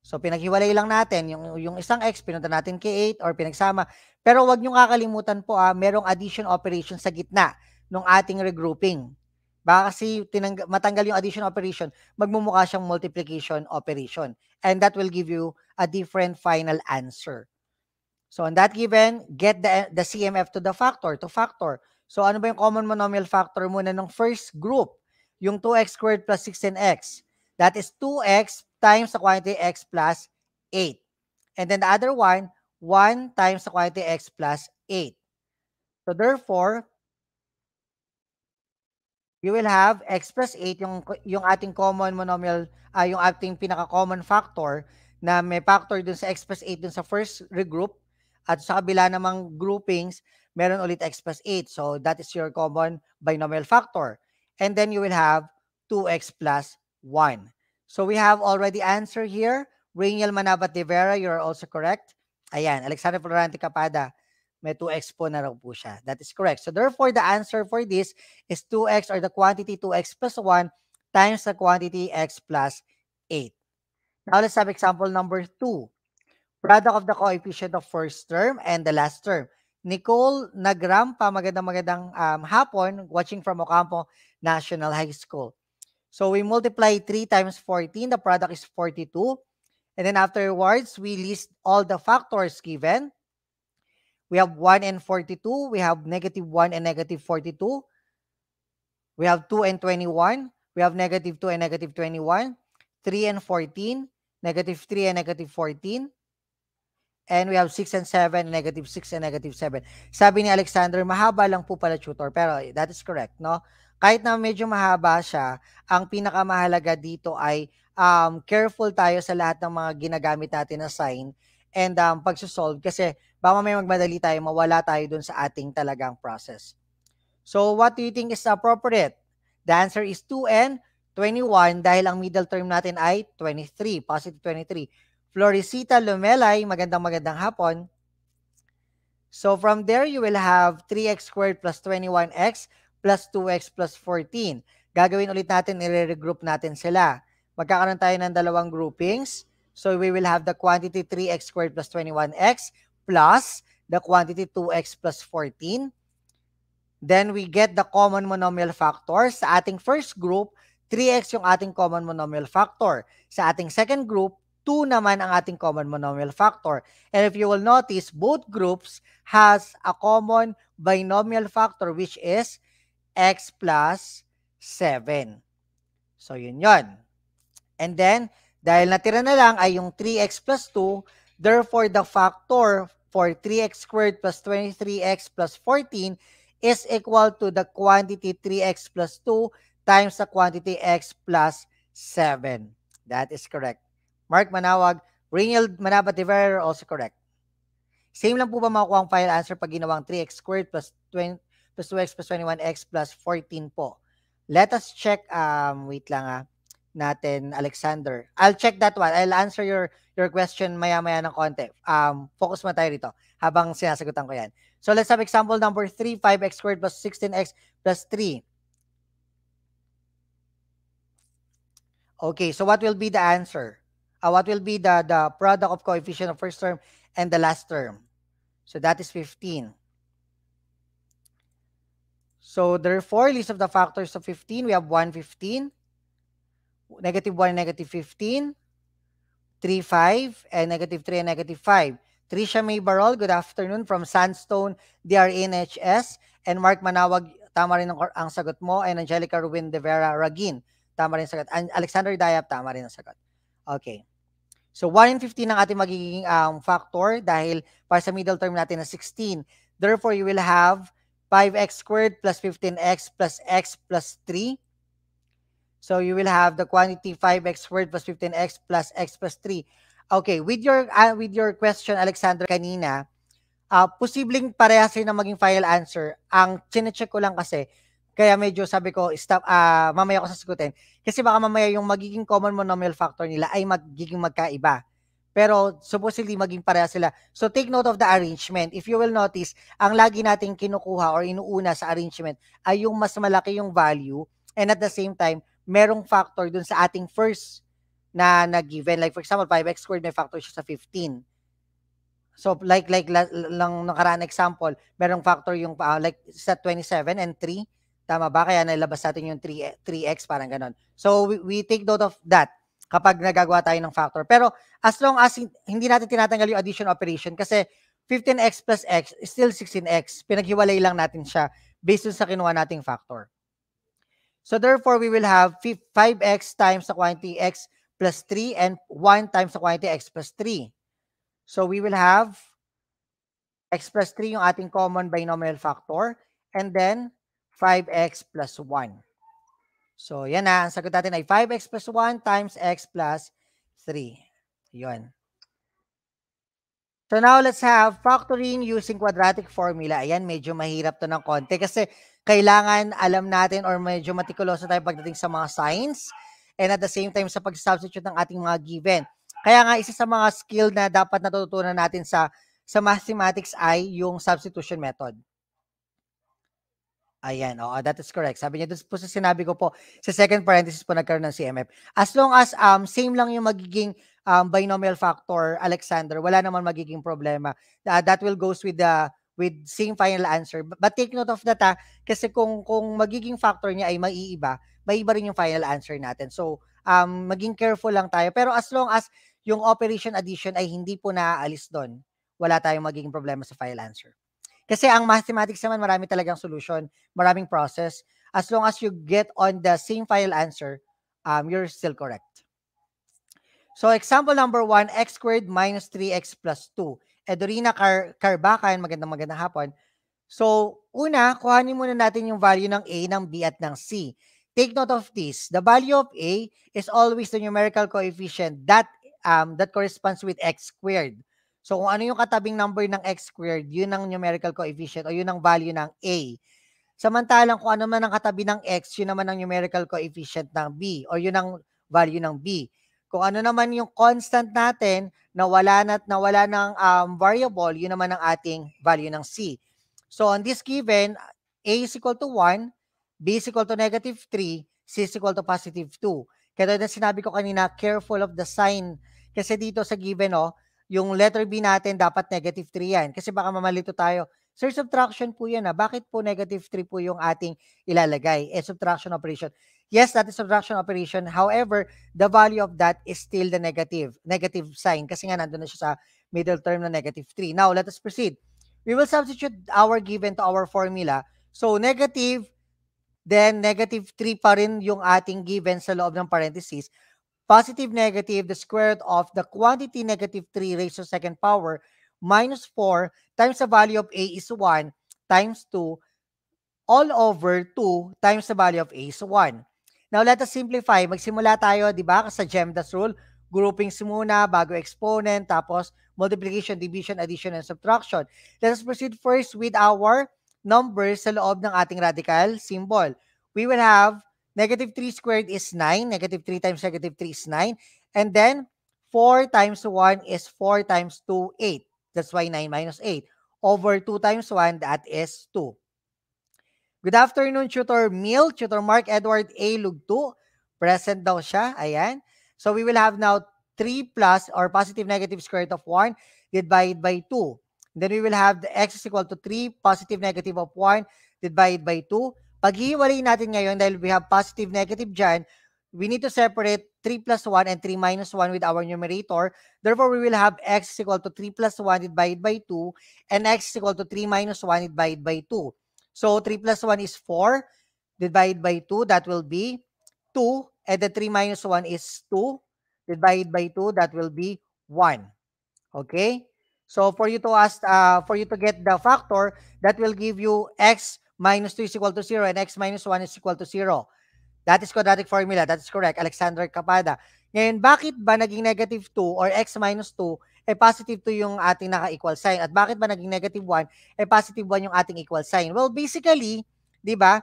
So, pinaghiwalay lang natin. Yung isang x, pinunta natin kay 8 or pinagsama. Pero wag niyong kakalimutan po, merong addition operation sa gitna. ng ating regrouping. Baka kasi matanggal yung addition operation, magmumukha siyang multiplication operation. And that will give you a different final answer. So on that given, get the CMF to the factor, to factor. So ano ba yung common monomial factor muna ng first group? Yung 2x squared plus 16x. That is 2x times the quantity x plus 8. And then the other one, 1 times the quantity x plus 8. So therefore, you will have x plus 8, yung ating common monomial, yung ating pinaka-common factor na may factor dun sa x plus 8 dun sa first regroup, at sa kabila namang groupings, meron ulit x plus 8. So that is your common binomial factor. And then you will have 2x plus 1. So we have already answer here. Rainiel Manabat de Vera, you are also correct. Ayan, Alexander Florante Capada, may 2x po na raw po siya. That is correct. So therefore, the answer for this is 2x, or the quantity 2x plus 1 times the quantity x plus 8. Now let's have example number 2. Product of the coefficient of first term and the last term. Nicole Nagrampa, magandang hapon, watching from Ocampo National High School. So we multiply 3 times 14, the product is 42. And then afterwards, we list all the factors given. We have 1 and 42. We have negative 1 and negative 42. We have 2 and 21. We have negative 2 and negative 21. 3 and 14. Negative 3 and negative 14. And we have 6 and 7, negative 6 and negative 7. Sabi ni Alexander, mahaba lang po pala tutor. Pero that is correct, no? Kahit na medyo mahaba siya, ang pinakamahalaga dito ay careful tayo sa lahat ng mga ginagamit natin na sign and pagsusolve, kasi baka may magmadali tayo, mawala tayo dun sa ating talagang process. So what do you think is appropriate? The answer is 2 and 21 dahil ang middle term natin ay 23, positive 23. Florisita Lumelay, magandang hapon. So from there, you will have 3x squared plus 21x plus 2x plus 14. Gagawin ulit natin, i-regroup natin sila. Magkakaroon tayo ng dalawang groupings. So we will have the quantity 3x squared plus 21x plus the quantity 2x plus 14. Then we get the common monomial factor. Sa ating first group, 3x yung ating common monomial factor. Sa ating second group, 2 naman ang ating common monomial factor. And if you will notice, both groups has a common binomial factor, which is x plus 7. So yun yun. And then, dahil natira na lang ay yung 3x plus 2, therefore the factor for 3x squared plus 23x plus 14 is equal to the quantity 3x plus 2 times the quantity x plus 7. That is correct. Mark Manawag, Rainiel Manabat de Vera, also correct. Same lang po ba makukuha ang final answer pag ginawang 3x squared plus 2x plus 21x plus 14 po? Let us check, wait lang natin, Alexander. I'll check that one. I'll answer your question maya-maya ng konti. Focus mo tayo rito habang sinasagutan ko yan. So let's have example number 3, 5x squared plus 16x plus 3. Okay, so what will be the answer? What will be the product of coefficient of first term and the last term? So that is 15. So therefore, list of the factors of 15. We have 1, 15. Negative 1 and negative 15. 3, 5. And negative 3 and negative 5. Tricia May Barol, good afternoon from Sandstone, DRNHS. And Mark Manawag, tama rin ang sagot mo. And Angelica Ruin de Vera Ragin, tama rin ang sagot. And Alexander Dayap, tama rin ang sagot. Okay. So 1 and 15 ang ating magiging factor dahil para sa middle term natin na 16. Therefore, you will have 5x squared plus 15x plus x plus 3. So you will have the quantity 5x squared plus 15x plus x plus 3. Okay, with your question, Alexander, kanina, posibleng parehas rin ang maging final answer. Ang chinecheck ko lang kasi, kaya medyo sabi ko, stop, mamaya ko sasagutin. Kasi baka mamaya yung magiging common monomial factor nila ay magiging magkaiba. Pero supposedly maging pareha sila. So take note of the arrangement. If you will notice, ang lagi nating kinukuha or inuuna sa arrangement ay yung mas malaki yung value, and at the same time, merong factor dun sa ating first na given. Like for example, 5x squared may factor siya sa 15. So like lang nakaraan example, merong factor yung like sa 27 and 3. Tama ba? Kaya nailabas natin yung 3x, parang ganon. So, we take note of that kapag nagagawa tayo ng factor. Pero as long as hindi natin tinatanggal yung addition operation kasi 15x plus x is still 16x. Pinaghiwalay lang natin siya based sa kinuha nating factor. So therefore, we will have 5x times the quantity x plus 3 and 1 times the quantity x plus 3. So we will have x plus 3 yung ating common binomial factor and then 5x plus 1. So yan na, ang sagot natin ay 5x plus 1 times x plus 3. Yun. So now let's have factoring using quadratic formula. Ayan, medyo mahirap to ng konti kasi kailangan alam natin or medyo matikuloso tayo pagdating sa mga signs and at the same time sa pag-substitute ng ating mga given. Kaya nga isa sa mga skill na dapat natutunan natin sa mathematics ay yung substitution method. Ayan, oo, that is correct. Sabi niya doon po sa sinabi ko po, sa second parenthesis po nagkaroon ng CMF. As long as same lang yung magiging binomial factor, Alexander, wala naman magiging problema. That will goes with same final answer. But take note of that kasi kung magiging factor niya ay maiiba rin yung final answer natin. So, maging careful lang tayo. Pero as long as yung operation addition ay hindi po naaalis doon, wala tayong magiging problema sa final answer. Kasi ang mathematics naman, marami talagang solution, maraming process. As long as you get on the same final answer, you're still correct. So example number 1, x squared minus 3x plus 2. Edorina Carbacan, magandang hapon. So, una, kuhanin muna natin yung value ng A, ng B, at ng C. Take note of this. The value of A is always the numerical coefficient that corresponds with x squared. So, kung ano yung katabing number ng x squared, yun ang numerical coefficient o yun ang value ng A. Samantalang kung ano man ang katabi ng x, yun naman ang numerical coefficient ng B o yun ang value ng B. Kung ano naman yung constant natin na wala ng variable, yun naman ang ating value ng C. So, on this given, A is equal to 1, B is equal to negative 3, C is equal to positive 2. Kaya na sinabi ko kanina, careful of the sign. Kasi dito sa given, yung letter B natin dapat negative 3 yan. Kasi baka mamalito tayo. Sir, subtraction po yan. Bakit po negative 3 po yung ating ilalagay? Subtraction operation. Yes, that is subtraction operation. However, the value of that is still the negative sign. Kasi nga nandun na siya sa middle term na negative 3. Now, let us proceed. We will substitute our given to our formula. So, negative, then negative 3 pa rin yung ating given sa loob ng parentheses. Positive, negative, the square root of the quantity negative 3 raised to second power minus 4 times the value of A is 1 times 2 all over 2 times the value of A is 1. Now, let us simplify. Magsimula tayo, di ba, sa GEMDAS rule. Groupings muna, bago exponent, tapos multiplication, division, addition, and subtraction. Let us proceed first with our numbers sa loob ng ating radical symbol. We will have negative 3 squared is 9. Negative 3 times negative 3 is 9. And then, 4 times 1 is 4 times 2, 8. That's why 9 minus 8. Over 2 times 1, that is 2. Good afternoon, Tutor Mil. Tutor Mark Edward A. Lugto. Present daw siya. Ayan. So, we will have now 3 plus or positive negative square root of 1 divided by 2. Then, we will have the x is equal to 3 positive negative of 1 divided by 2. Paghiwalay natin ngayon dahil we have positive negative dyan, we need to separate 3 plus 1 and 3 minus 1 with our numerator. Therefore, we will have x is equal to 3 plus 1 divided by 2 and x is equal to 3 minus 1 divided by 2. So, 3 plus 1 is 4 divided by 2. That will be 2. And the 3 minus 1 is 2 divided by 2. That will be 1. Okay? So, for you to get the factor, that will give you x minus 2 is equal to 0 and x minus 1 is equal to 0. That is quadratic formula. That is correct. Alexander Capada. Ngayon, bakit ba naging negative 2 or x minus 2 positive 2 yung ating naka-equal sign? At bakit ba naging negative 1 positive 1 yung ating equal sign? Well, basically, di ba,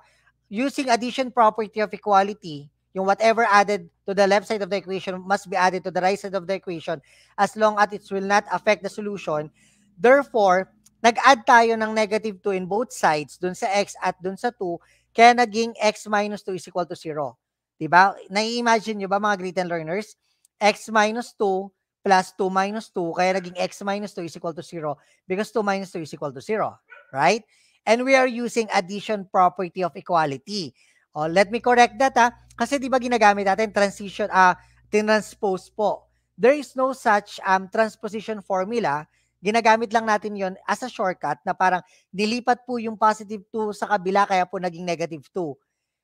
using addition property of equality, yung whatever added to the left side of the equation must be added to the right side of the equation as long as it will not affect the solution. Therefore, nag-add tayo ng negative 2 in both sides, dun sa x at dun sa 2, kaya naging x minus 2 is equal to 0. Diba? Nai-imagine nyo ba mga grade 10 learners? X minus 2 plus 2 minus 2, kaya naging x minus 2 is equal to 0 because 2 minus 2 is equal to 0. Right? And we are using addition property of equality. Let me correct that kasi di ba ginagamit natin tinranspose po. There is no such transposition formula. Ginagamit lang natin yon as a shortcut na parang nilipat po yung positive 2 sa kabila kaya po naging negative 2.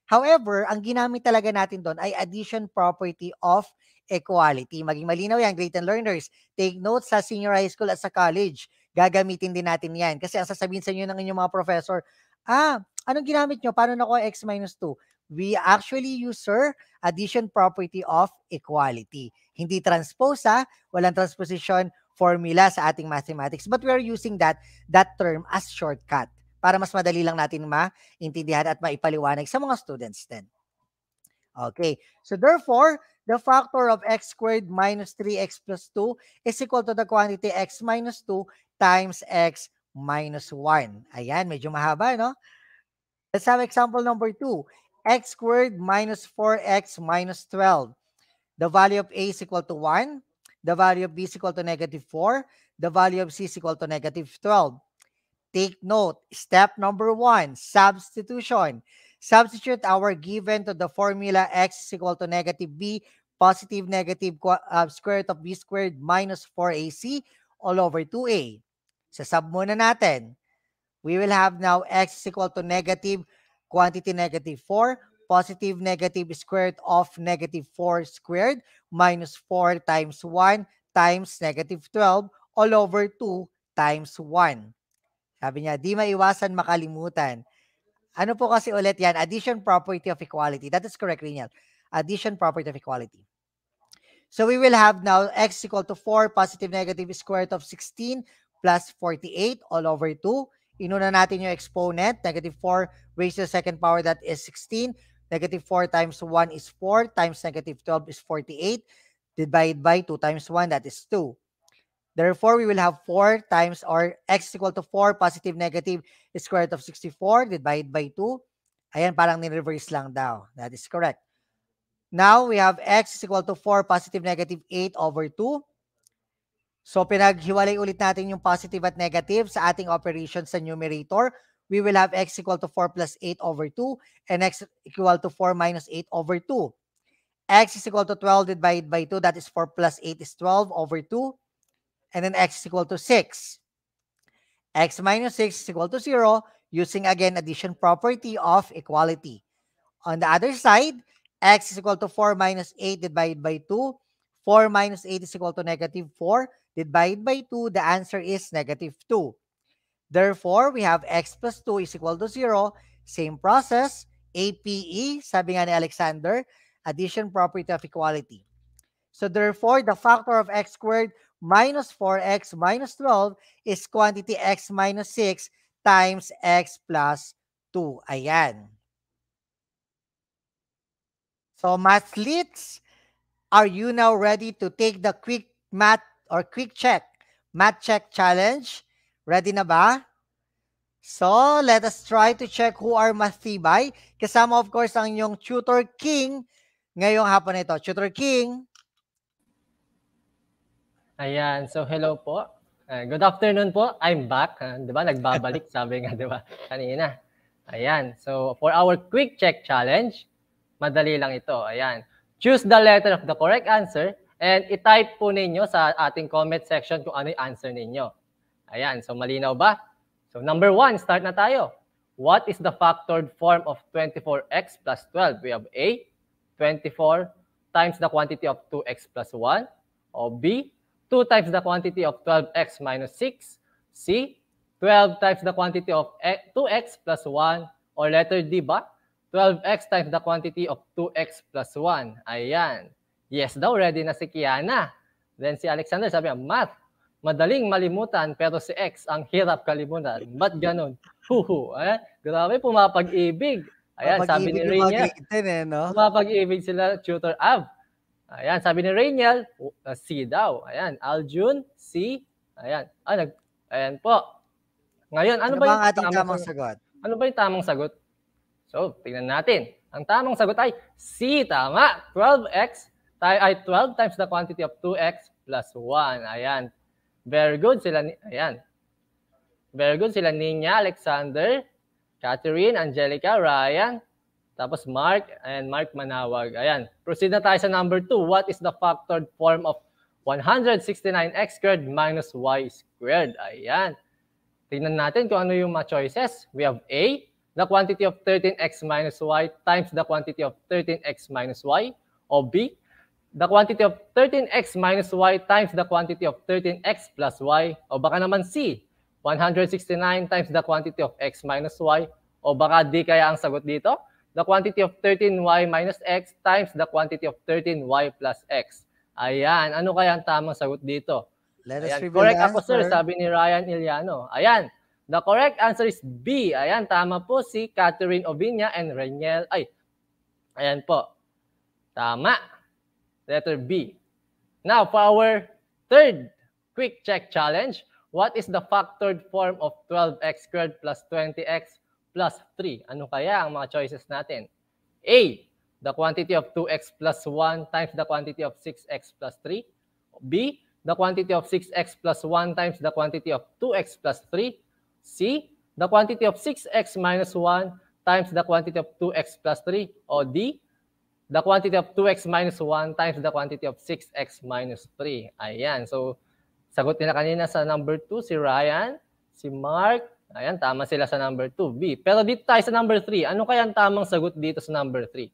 However, ang ginamit talaga natin doon ay addition property of equality. Maging malinaw yan, great and learners. Take notes sa senior high school at sa college. Gagamitin din natin yan. Kasi ang sasabihin sa inyo ng inyong mga professor, anong ginamit nyo? Paano nakuha x minus 2? We actually use, sir, addition property of equality. Hindi transpose, walang transposition formula sa ating mathematics. But we are using that term as shortcut para mas madali lang natin maintindihan at maipaliwanag sa mga students din. Okay, so therefore, the factor of x squared minus 3x plus 2 is equal to the quantity x minus 2 times x minus 1. Ayan, medyo mahaba, no? Let's have example number 2. X squared minus 4x minus 12. The value of a is equal to 1. The value of b is equal to negative 4. The value of c is equal to negative 12. Take note, step number 1, substitution. Substitute our given to the formula x is equal to negative b, positive negative square root of b squared minus 4ac all over 2a. Sasub muna natin. We will have now x is equal to negative quantity negative 4, positive negative square root of negative 4 squared minus 4 times 1 times negative 12 all over 2 times 1. Sabi niya, di maiwasan makalimutan. Ano po kasi ulit yan? Addition property of equality. That is correct, Riniel. Addition property of equality. So we will have now x equal to 4 positive negative square root of 16 plus 48 all over 2. Inuna natin yung exponent. Negative 4 raised to the second power, that is 16. Negative 4 times 1 is 4 times negative 12 is 48. Divide by 2 times 1, that is 2. Therefore, we will have 4 times or x is equal to 4 positive negative square root of 64 divided by 2. Ayan, parang ni-reverse lang daw. That is correct. Now, we have x is equal to 4 positive negative 8 over 2. So, pinaghiwalay ulit natin yung positive at negative sa ating operation sa numerator. We will have x equal to 4 plus 8 over 2 and x equal to 4 minus 8 over 2. X is equal to 12 divided by 2. That is 4 plus 8 is 12 over 2. And then x is equal to 6. X minus 6 is equal to 0 using again addition property of equality. On the other side, x is equal to 4 minus 8 divided by 2. 4 minus 8 is equal to negative 4 divided by 2. The answer is negative 2. Therefore, we have x plus 2 is equal to 0. Same process, APE, sabi nga ni Alexander, addition property of equality. So therefore, the factor of x squared minus 4x minus 12 is quantity x minus 6 times x plus 2. Ayan. So mathletes, are you now ready to take the quick math or quick check, math check challenge? Ready na ba? So let us try to check who are matibay. Kasama of course ang inyong Tutor King ngayong hapon na ito. Tutor King. Ayan, so hello po. Good afternoon po. I'm back. Di ba? Nagbabalik, sabi nga, di ba? Kanina. Ayan, so for our quick check challenge, madali lang ito. Ayan. Choose the letter of the correct answer and i-type po ninyo sa ating comment section kung ano yung answer ninyo. Ayan, so malinaw ba? So number 1, start na tayo. What is the factored form of 24x plus 12? We have A, 24 times the quantity of 2x plus 1. O B, 2 times the quantity of 12x minus 6. C, 12 times the quantity of 2x plus 1. Or letter D ba? 12x times the quantity of 2x plus 1. Ayan. Yes daw, ready na si Kiana. Then si Alexander sabi niya, math, madaling malimutan pero si X ang hirap kalimutan. Ba't ganun? Huhu. Grabe, pumapag-ibig. Ayan, sabi ni Rainiel. Pumapag-ibig sila, Tutor Av. Ayan, sabi ni Rainiel, C daw. Ayan, Aljun, C. Ayan. Ayan po. Ngayon, ano ba yung ating tamang sagot? Ano ba yung tamang sagot? So, tingnan natin. Ang tamang sagot ay C, tama. 12x ay 12 times the quantity of 2x plus 1. Ayan. Very good sila. Ayan. Very good. Sila Ninya, Alexander, Catherine, Angelica, Ryan, tapos Mark, and Mark Manawag. Ayan. Proceed na tayo sa number 2. What is the factored form of 169x squared minus y squared? Ayan. Tingnan natin kung ano yung mga choices. We have A, the quantity of 13x minus y times the quantity of 13x minus y. O B, the quantity of 13x minus y times the quantity of 13x plus y. O baka naman C, 169 times the quantity of x minus y. O baka D kaya ang sagot dito, the quantity of 13y minus x times the quantity of 13y plus x. Ayan, ano kaya ang tamang sagot dito? Let us Ayan, reveal correct the ako sir, answer. sabi ni Ryan Iliano. Ayan, the correct answer is B. Ayan, tama po si Catherine Ovinia and Reniel. Ayan po. Tama. Letter B. Now, for our third quick check challenge, what is the factored form of 12x squared plus 20x plus 3? Ano kaya ang mga choices natin? A, the quantity of 2x plus 1 times the quantity of 6x plus 3. B, the quantity of 6x plus 1 times the quantity of 2x plus 3. C, the quantity of 6x minus 1 times the quantity of 2x plus 3. O D, the quantity of 2x minus 1 times the quantity of 6x minus 3. Ayan. So, sagot nila kanina sa number 2, si Ryan, si Mark. Ayan, tama sila sa number 2, B. Pero dito tayo sa number 3. Ano kaya ang tamang sagot dito sa number 3?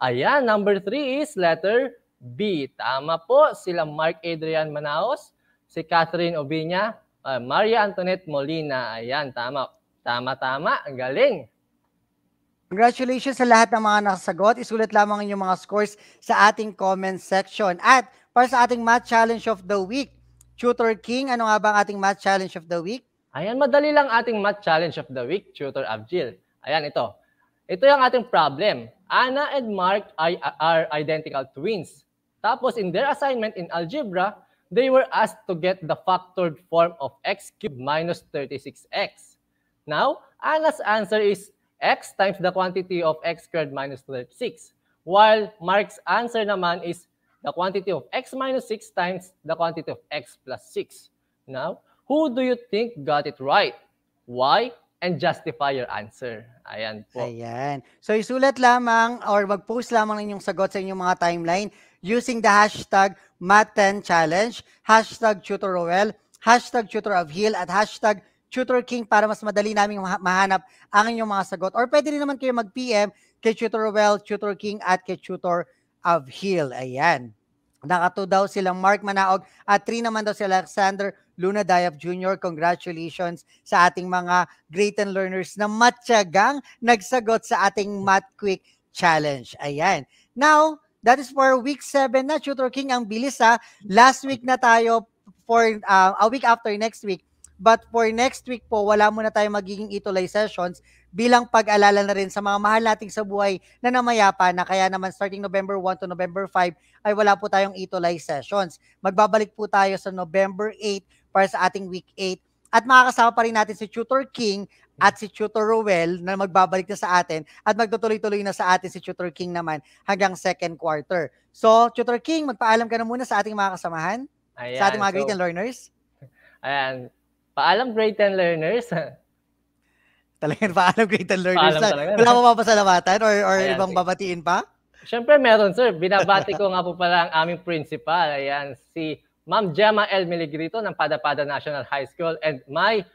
Ayan, number 3 is letter B. Tama po sila Mark Adrian Manaos, si Catherine Ovinia, Maria Antoinette Molina. Ayan, tama. Tama. Ang galing. Congratulations sa lahat ng mga nakasagot. Isulat lamang inyong mga scores sa ating comment section. At para sa ating math challenge of the week, Tutor King, ano nga ba ang ating math challenge of the week? Ayan, madali lang ating math challenge of the week, Tutor Abjil. Ayan, ito. Ito yung ating problem. Anna and Mark are identical twins. Tapos, in their assignment in algebra, they were asked to get the factored form of x cubed minus 36x. Now, Anna's answer is x times the quantity of x squared minus 36. While Mark's answer naman is the quantity of x minus 6 times the quantity of x plus 6. Now, who do you think got it right? Why? And justify your answer. Ayan po. Ayan. So isulat lamang or mag-post lamang ng inyong sagot sa inyong mga timeline using the hashtag Math10Challenge, hashtag TutorRoel, hashtag TutorOfHeal, at hashtag TutorKing para mas madali naming mahanap ang inyong mga sagot. Or pwede rin naman kayo mag-PM kay TutorRoel, TutorKing, at kay TutorOfHeal. Ayan. Naka 2 daw silang Mark Manaog at 3 naman daw si Alexander Luna Dayap Jr. Congratulations sa ating mga great and learners na matyagang nagsagot sa ating Math Quick Challenge. Ayan. Now, that is for week 7 na, Tutor King. Ang bilis ha. Last week na tayo for a week after next week. But for next week po, wala muna tayo magiging itulay sessions bilang pag-alala na rin sa mga mahal nating sa buhay na namayapa na, kaya naman starting November 1 to November 5 ay wala po tayong itulay sessions. Magbabalik po tayo sa November 8 para sa ating week 8 at makakasama pa rin natin si Tutor King at si Tutor Roel na magbabalik na sa atin at magtutuloy-tuloy na sa atin si Tutor King naman hanggang second quarter. So, Tutor King, magpaalam ka na muna sa ating mga kasamahan, Ayan, sa ating mga great and learners. Ayan. Paalam, great and learners. Talagang paalam, great and learners. Paalam talaga. Wala mo papasalamatan or Ayan, ibang babatiin pa? Siyempre meron, sir. Binabati ko nga po pala ang aming principal. Ayan, si Ma'am Gemma L. Miligrito ng Pada-Pada National High School and my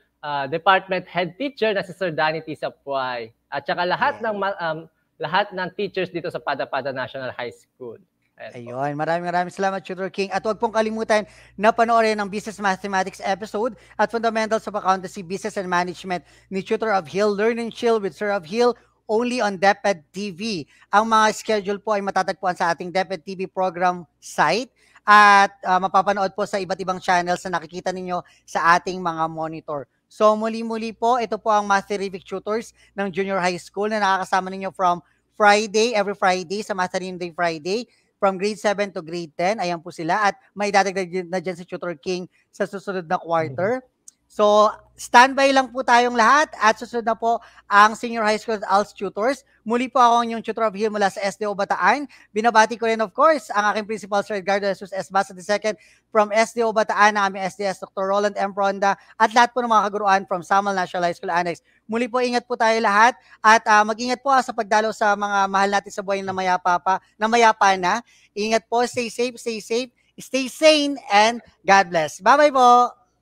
department head teacher na si Sir Danny T. Sapuay. At saka lahat ng teachers dito sa Pada-Pada National High School. Ayun, maraming salamat, Tutor King. At huwag pong kalimutan na panoorin ang Business Mathematics episode at Fundamentals of Accountancy, Business and Management ni Tutor of Hill, Learn and Chill with Sir of Hill, only on DepEd TV. Ang mga schedule po ay matatagpuan sa ating DepEd TV program site at mapapanood po sa iba't ibang channels na nakikita ninyo sa ating mga monitor. So muli-muli po, ito po ang Math Terrific Tutors ng Junior High School na nakakasama ninyo from Friday, every Friday sa Math Day Friday, from grade 7 to grade 10. Ayan po sila. At may dadagdag na dyan si Tutor King sa susunod na quarter. So, standby lang po tayong lahat at susunod na po ang Senior High School ALS Tutors. Muli po ako ang inyong tutor of Hill mula sa SDO Bataan. Binabati ko rin of course ang aking principal Sir Edgardo Jesus S. Basa II from SDO Bataan, ang aming SDS Dr. Roland M. Ronda at lahat po ng mga kaguruan from Samal National High School Annex. Muli po ingat po tayo lahat at mag-ingat po sa pagdalo sa mga mahal natin sa buhay na mayapa na. Ingat po, stay safe, stay sane, and God bless. Bye-bye po!